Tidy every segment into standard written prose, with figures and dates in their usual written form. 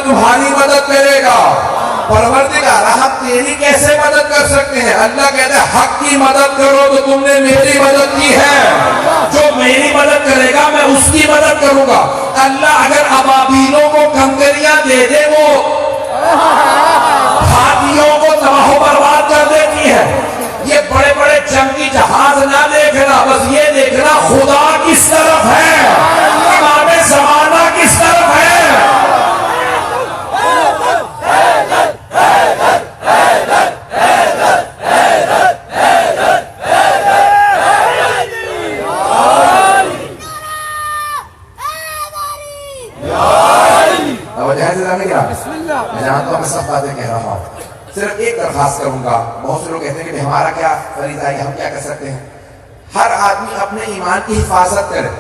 तुम्हारी मदद करेगा। परवरदिगार हम तेरी कैसे मदद कर सकते हैं? अल्लाह कहता है हक की मदद करो तो तुमने मेरी मदद की है, जो मेरी मदद करेगा मैं उसकी मदद करूंगा। अल्लाह अगर अबाबीलों को कंकरियां दे दे, वो हाथियों को तबाह बर्बाद कर देती है। ये बड़े बड़े जंगी जहाज ना देखना, बस ये देखना खुदा किस तरफ है, इमाम ज़माना किस तरफ है। मैं जानता हूं मैं सब बातें कह रहा हूं, सिर्फ एक दरखास्त करूंगा। बहुत से लोग कहते हैं कि हमारा क्या फरीज़ा है, हम क्या कर सकते हैं? हर आदमी अपने ईमान की हिफाजत करे।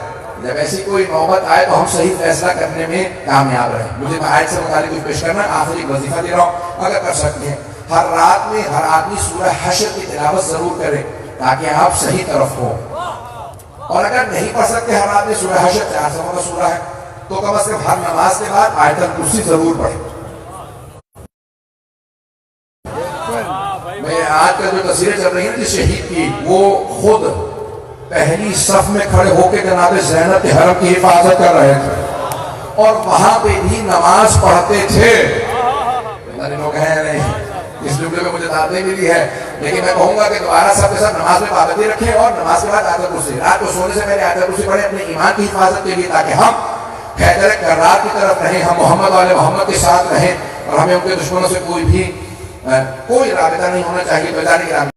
जब ऐसी कोई नौबत आए तो हम सही फैसला करने में कामयाब रहे। मुझे आयत से मुतालिक कुछ पेश करना, आखिरी वजीफा दे रहा हूँ, अगर कर सकते हैं हर रात में हर आदमी सूरह हश्र की तिलावत जरूर करे ताकि आप सही तरफ हो। और अगर नहीं पढ़ सकते हर आदमी सूरह हश्र 4 सफ़ों का सूरह है, तो कम से कम हर नमाज के बाद आयतल कुर्सी जरूर पढ़े। मैं आज का जो तस्वीरें चल रही है शहीद की, वो खुद पहली सफ में खड़े होकर जनाब ज़ैनब के हरम की हिफाजत कर रहे थे और वहां पे भी नमाज पढ़ते थे। लोग हैं नहीं, इस जुमले में मुझे दावत मिली है, लेकिन मैं कहूंगा कि दोबारा सबके साथ नमाज में पाबंदी रखें और नमाज के बाद आयतल कुर्सी, रात को सोने से पहले आयतल कुर्सी पढ़े अपने ईमान की हिफाजत के लिए, ताकि हम खैबर कर्रार की तरफ रहें, हम मोहम्मद वाले मोहम्मद के साथ रहें और हमें उनके दुश्मनों से कोई राबिता नहीं होना चाहिए।